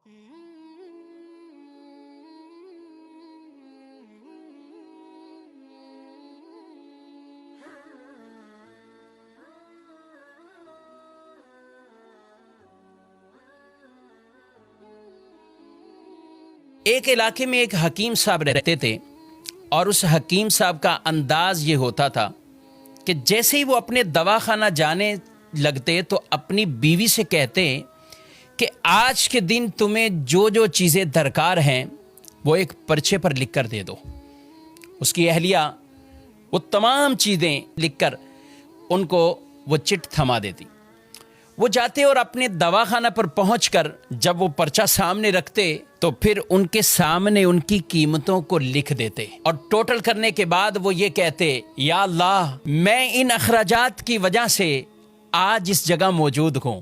ایک علاقے میں ایک حکیم صاحب رہتے تھے اور اس حکیم صاحب کا انداز یہ ہوتا تھا کہ جیسے ہی وہ اپنے دواخانہ جانے لگتے تو اپنی بیوی سے کہتے کہ آج کے دن تمہیں جو جو چیزیں درکار ہیں وہ ایک پرچے پر لکھ کر دے دو۔ اس کی اہلیہ وہ تمام چیزیں لکھ کر ان کو وہ چٹ تھما دیتی۔ وہ جاتے اور اپنے دواخانہ پر پہنچ کر جب وہ پرچہ سامنے رکھتے تو پھر ان کے سامنے ان کی قیمتوں کو لکھ دیتے اور ٹوٹل کرنے کے بعد وہ یہ کہتے، یا اللہ میں ان اخراجات کی وجہ سے آج اس جگہ موجود ہوں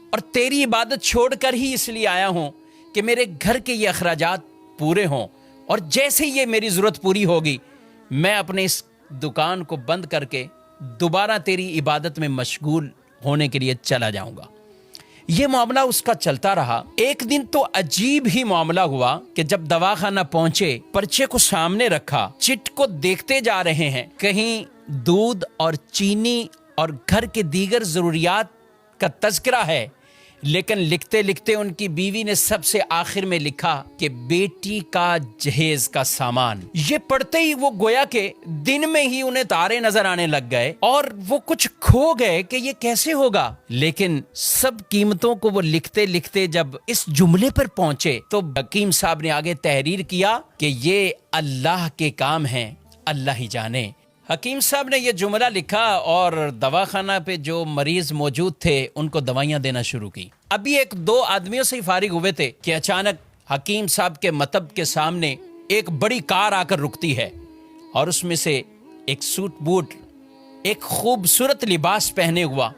اور تیری عبادت چھوڑ کر ہی اس لیے آیا ہوں کہ میرے گھر کے یہ اخراجات پورے ہوں، اور جیسے ہی یہ میری ضرورت پوری ہوگی میں اپنے اس دکان کو بند کر کے دوبارہ تیری عبادت میں مشغول ہونے کے لیے چلا جاؤں گا۔ یہ معاملہ اس کا چلتا رہا۔ ایک دن تو عجیب ہی معاملہ ہوا کہ جب دواخانہ پہنچے، پرچے کو سامنے رکھا، چٹ کو دیکھتے جا رہے ہیں، کہیں دودھ اور چینی اور گھر کے دیگر ضروریات کا تذکرہ ہے، لیکن لکھتے لکھتے ان کی بیوی نے سب سے آخر میں لکھا کہ بیٹی کا جہیز کا سامان۔ یہ پڑھتے ہی وہ گویا کہ دن میں ہی انہیں تارے نظر آنے لگ گئے اور وہ کچھ کھو گئے کہ یہ کیسے ہوگا، لیکن سب قیمتوں کو وہ لکھتے لکھتے جب اس جملے پر پہنچے تو حکیم صاحب نے آگے تحریر کیا کہ یہ اللہ کے کام ہیں، اللہ ہی جانے۔ حکیم صاحب نے یہ جملہ لکھا اور دواخانہ پہ جو مریض موجود تھے ان کو دوائیاں دینا شروع کی۔ ابھی ایک دو آدمیوں سے ہی فارغ ہوئے تھے کہ اچانک حکیم صاحب کے مطب کے سامنے ایک بڑی کار آ کر رکتی ہے اور اس میں سے ایک سوٹ بوٹ، ایک خوبصورت لباس پہنے ہوا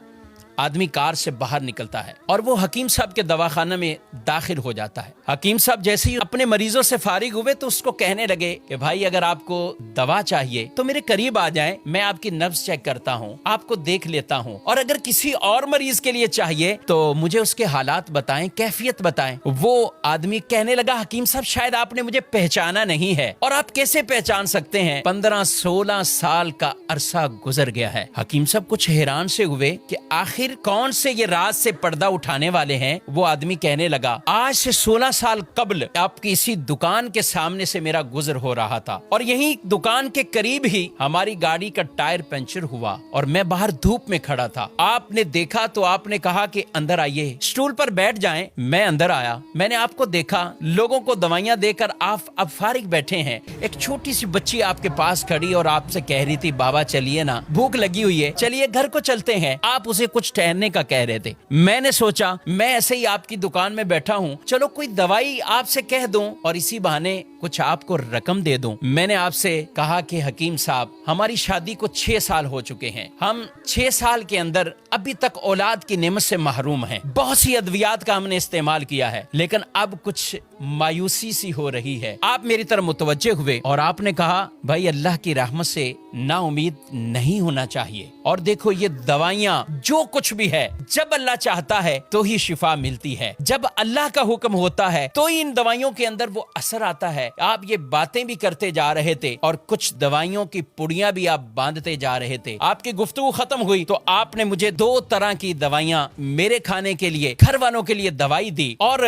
آدمی کار سے باہر نکلتا ہے اور وہ حکیم صاحب کے دواخانہ میں داخل ہو جاتا ہے۔ حکیم صاحب جیسے ہی اپنے مریضوں سے فارغ ہوئے تو اس کو کہنے لگے کہ بھائی اگر آپ کو دوا چاہیے تو میرے قریب آ جائیں، میں آپ کی نبض چیک کرتا ہوں، آپ کو دیکھ لیتا ہوں، اور اگر کسی اور مریض کے لیے چاہیے تو مجھے اس کے حالات بتائیں، کیفیت بتائیں۔ وہ آدمی کہنے لگا، حکیم صاحب شاید آپ نے مجھے پہچانا نہیں ہے، اور آپ کیسے پہچان سکتے ہیں؟ 15-16 سال کا عرصہ گزر گیا ہے۔ حکیم صاحب کچھ حیران سے ہوئے کہ آخر کون سے یہ راز سے پردہ اٹھانے والے ہیں۔ وہ آدمی کہنے لگا، آج سے 16 سال قبل آپ کی اسی دکان کے سامنے سے میرا گزر ہو رہا تھا اور یہی دکان کے قریب ہی ہماری گاڑی کا ٹائر پنچر ہوا اور میں باہر دھوپ میں کھڑا تھا، آپ نے دیکھا تو آپ نے کہا کہ اندر آئیے، اسٹول پر بیٹھ جائیں۔ میں اندر آیا، میں نے آپ کو دیکھا، لوگوں کو دوائیاں دے کر آپ اب فارغ بیٹھے ہیں، ایک چھوٹی سی بچی آپ کے پاس کھڑی اور آپ سے کہہ رہی تھی، بابا چلیے نا، بھوک لگی ہوئی ہے، چلیے گھر کو چلتے ہیں۔ آپ اسے کچھ ٹہلنے کا کہہ رہے تھے۔ میں نے سوچا میں ایسے ہی آپ کی دکان میں بیٹھا ہوں، چلو کوئی دوائی آپ سے کہہ دوں اور اسی بہانے کچھ آپ کو رقم دے دوں۔ میں نے آپ سے کہا کہ حکیم صاحب ہماری شادی کو 6 سال ہو چکے ہیں، ہم 6 سال کے اندر ابھی تک اولاد کی نعمت سے محروم ہیں، بہت سی ادویات کا ہم نے استعمال کیا ہے، لیکن اب کچھ مایوسی سی ہو رہی ہے۔ آپ میری طرف متوجہ ہوئے اور آپ نے کہا، بھائی اللہ کی رحمت سے نا امید نہیں ہونا چاہیے، اور دیکھو یہ دوائیاں جو کچھ بھی ہے جب اللہ چاہتا ہے تو ہی شفا ملتی ہے، جب اللہ کا حکم ہوتا ہے تو ہی ان دوائیوں کے اندر وہ اثر آتا ہے۔ آپ یہ باتیں بھی کرتے جا رہے تھے اور کچھ دوائیوں کی پڑیاں بھی آپ باندھتے جا رہے تھے۔ آپ کی گفتگو ختم ہوئی تو آپ نے مجھے 2 طرح کی دوائیاں میرے کھانے کے لیے، گھر والوں کے لیے دوائی دی، اور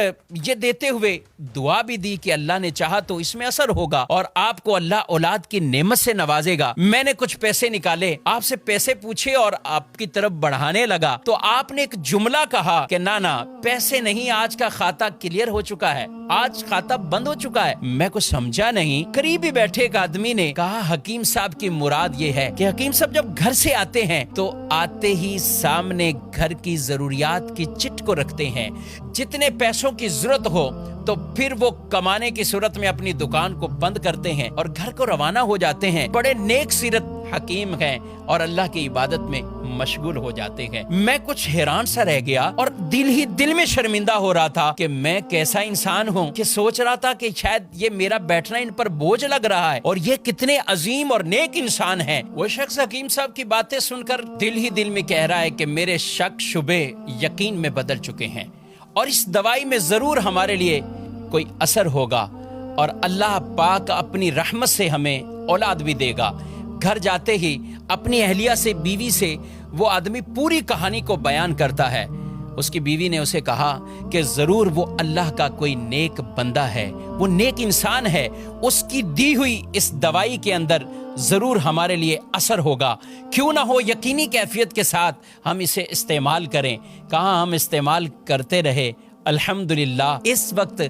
یہ دیتے ہوئے دعا بھی دی کہ اللہ نے چاہا تو اس میں اثر ہوگا اور آپ کو اللہ اولاد کی نعمت سے نوازے گا۔ میں نے کچھ پیسے نکالے، آپ سے پیسے پوچھے اور آپ کی طرف بڑھانے لگا تو آپ نے ایک جملہ کہا کہ نانا پیسے نہیں، آج کا کھاتا کلیئر ہو چکا ہے، آج کھاتا بند ہو چکا ہے۔ میں کچھ سمجھا نہیں۔ قریب ہی بیٹھے ایک آدمی نے کہا، حکیم صاحب کی مراد یہ ہے کہ حکیم صاحب جب گھر سے آتے ہیں تو آتے ہی سامنے گھر کی ضروریات کی چٹ کو رکھتے ہیں، جتنے پیسوں کی ضرورت ہو تو پھر وہ کمانے کی صورت میں اپنی دکان کو بند کرتے ہیں اور گھر کو روانہ ہو جاتے ہیں۔ بڑے نیک سیرت حکیم ہیں اور اللہ کی عبادت میں مشغول ہو جاتے ہیں۔ میں کچھ حیران سا رہ گیا اور دل ہی دل میں شرمندہ ہو رہا تھا کہ میں کیسا انسان ہوں کہ سوچ رہا تھا کہ شاید یہ میرا بیٹھنا ان پر بوجھ لگ رہا ہے اور یہ کتنے عظیم اور نیک انسان ہیں۔ وہ شخص حکیم صاحب کی باتیں سن کر دل ہی دل میں کہہ رہا ہے کہ میرے شک شبے یقین میں بدل چکے ہیں اور اس دوائی میں ضرور ہمارے لیے کوئی اثر ہوگا اور اللہ پاک اپنی رحمت سے ہمیں اولاد بھی دے گا۔ گھر جاتے ہی اپنی اہلیہ سے، بیوی سے وہ آدمی پوری کہانی کو بیان کرتا ہے۔ اس کی بیوی نے اسے کہا کہ ضرور وہ اللہ کا کوئی نیک بندہ ہے، وہ نیک انسان ہے، اس کی دی ہوئی اس دوائی کے اندر ضرور ہمارے لیے اثر ہوگا، کیوں نہ ہو یقینی کیفیت کے ساتھ ہم اسے استعمال کریں۔ کہاں ہم استعمال کرتے رہے۔ الحمدللہ اس وقت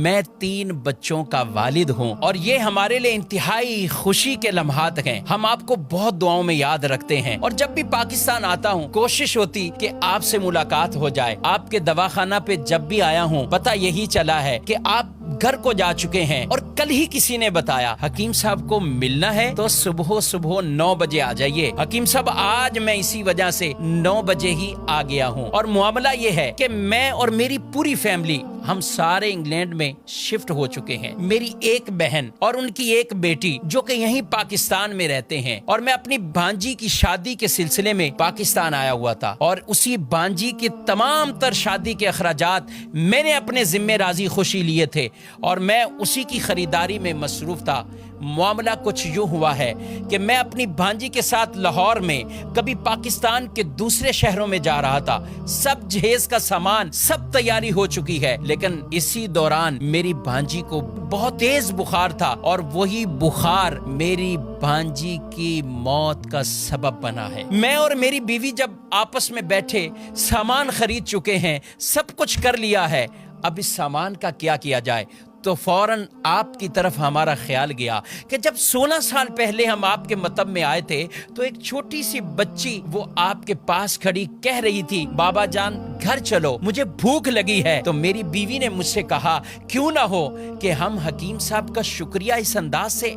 میں 3 بچوں کا والد ہوں اور یہ ہمارے لیے انتہائی خوشی کے لمحات ہیں۔ ہم آپ کو بہت دعاؤں میں یاد رکھتے ہیں اور جب بھی پاکستان آتا ہوں کوشش ہوتی کہ آپ سے ملاقات ہو جائے۔ آپ کے دواخانہ پہ جب بھی آیا ہوں پتہ یہی چلا ہے کہ آپ گھر کو جا چکے ہیں، اور کل ہی کسی نے بتایا حکیم صاحب کو ملنا ہے تو صبح 9 بجے آ جائیے۔ حکیم صاحب آج میں اسی وجہ سے 9 بجے ہی آ گیا ہوں، اور معاملہ یہ ہے کہ میں اور میری پوری فیملی ہم سارے انگلینڈ میں شفٹ ہو چکے ہیں۔ میری ایک بہن اور ان کی ایک بیٹی جو کہ یہیں پاکستان میں رہتے ہیں، اور میں اپنی بھانجی کی شادی کے سلسلے میں پاکستان آیا ہوا تھا، اور اسی بھانجی کی تمام تر شادی کے اخراجات میں نے اپنے ذمہ راضی خوشی لیے تھے اور میں اسی کی خریداری میں مصروف تھا۔ معاملہ کچھ یوں ہوا ہے کہ میں اپنی بھانجی کے ساتھ لاہور میں، کبھی پاکستان کے دوسرے شہروں میں جا رہا تھا، سب جہیز کا سامان، سب تیاری ہو چکی ہے، لیکن اسی دوران میری بھانجی کو بہت تیز بخار تھا، اور وہی بخار میری بھانجی کی موت کا سبب بنا ہے۔ میں اور میری بیوی جب آپس میں بیٹھے سامان خرید چکے ہیں، سب کچھ کر لیا ہے، اب اس سامان کا کیا کیا جائے، تو فوراً آپ کی طرف ہمارا خیال گیا کہ جب 16 سال پہلے ہم آپ کے مطب میں آئے تھے تو ایک چھوٹی سی بچی وہ آپ کے پاس کھڑی کہہ رہی تھی بابا جان گھر چلو، مجھے بھوک لگی ہے۔ تو میری بیوی نے مجھ سے کہا کیوں نہ ہو کہ ہم حکیم صاحب کا شکریہ اس انداز سے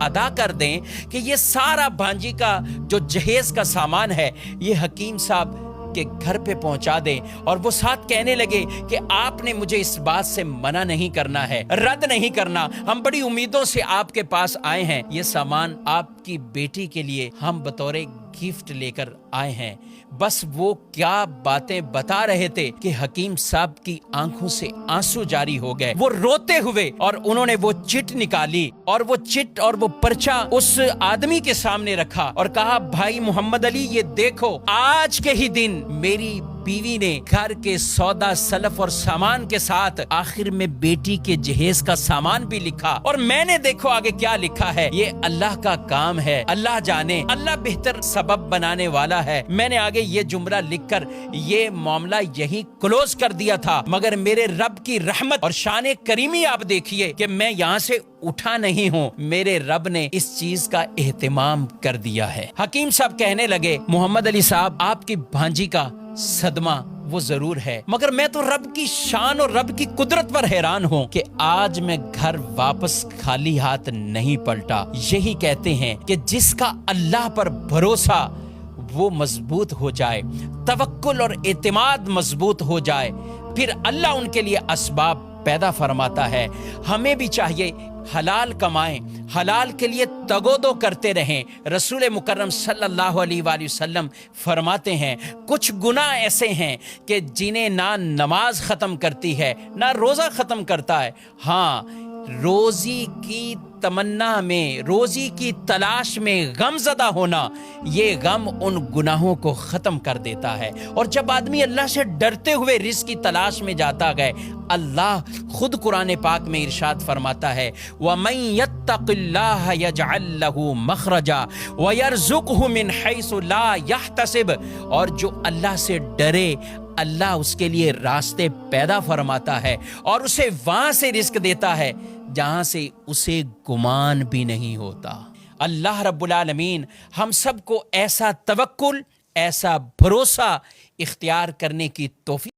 ادا کر دیں کہ یہ سارا بھانجی کا جو جہیز کا سامان ہے یہ حکیم صاحب کے گھر پہ پہنچا دیں۔ اور وہ ساتھ کہنے لگے کہ آپ نے مجھے اس بات سے منع نہیں کرنا ہے، رد نہیں کرنا، ہم بڑی امیدوں سے آپ کے پاس آئے ہیں، یہ سامان آپ کی بیٹی کے لیے ہم بطور گفٹ لے کر آئے ہیں۔ بس وہ کیا باتیں بتا رہے تھے کہ حکیم صاحب کی آنکھوں سے آنسو جاری ہو گئے، وہ روتے ہوئے، اور انہوں نے وہ چٹ نکالی اور وہ چٹ اور وہ پرچہ اس آدمی کے سامنے رکھا اور کہا بھائی محمد علی یہ دیکھو، آج کے ہی دن میری بیوی نے گھر کے سودا سلف اور سامان کے ساتھ آخر میں بیٹی کے جہیز کا سامان بھی لکھا، اور میں نے دیکھو آگے کیا لکھا ہے، یہ اللہ کا کام ہے، اللہ جانے، اللہ بہتر سبب بنانے والا ہے۔ میں نے آگے یہ جملہ لکھ کر یہ معاملہ یہی کلوز کر دیا تھا، مگر میرے رب کی رحمت اور شان کریمی آپ دیکھیے کہ میں یہاں سے اٹھا نہیں ہوں، میرے رب نے اس چیز کا اہتمام کر دیا ہے۔ حکیم صاحب کہنے لگے محمد علی صاحب آپ کی بھانجی کا صدمہ وہ ضرور ہے، مگر میں تو رب کی شان اور رب کی قدرت پر حیران ہوں کہ آج میں گھر واپس خالی ہاتھ نہیں پلٹا۔ یہی کہتے ہیں کہ جس کا اللہ پر بھروسہ وہ مضبوط ہو جائے، توکل اور اعتماد مضبوط ہو جائے، پھر اللہ ان کے لیے اسباب پیدا فرماتا ہے۔ ہمیں بھی چاہیے حلال کمائیں، حلال کے لیے تگودو کرتے رہیں۔ رسول مکرم صلی اللہ علیہ وآلہ وسلم فرماتے ہیں کچھ گناہ ایسے ہیں کہ جنہیں نہ نماز ختم کرتی ہے نہ روزہ ختم کرتا ہے، ہاں روزی کی تمنا میں، روزی کی تلاش میں غم زدہ ہونا، یہ غم ان گناہوں کو ختم کر دیتا ہے۔ اور جب آدمی اللہ سے ڈرتے ہوئے رزق کی تلاش میں جاتا ہے، اللہ خود قرآن پاک میں ارشاد فرماتا ہے وَمَن يَتَّقِ اللَّهَ يَجْعَل لَّهُ مَخْرَجًا وَيَرْزُقْهُ مِنْ حَيْثُ لَا يَحْتَسِبُ، اور جو اللہ سے ڈرے اللہ اس کے لیے راستے پیدا فرماتا ہے اور اسے وہاں سے رزق دیتا ہے جہاں سے اسے گمان بھی نہیں ہوتا۔ اللہ رب العالمین ہم سب کو ایسا توکل، ایسا بھروسہ اختیار کرنے کی توفیق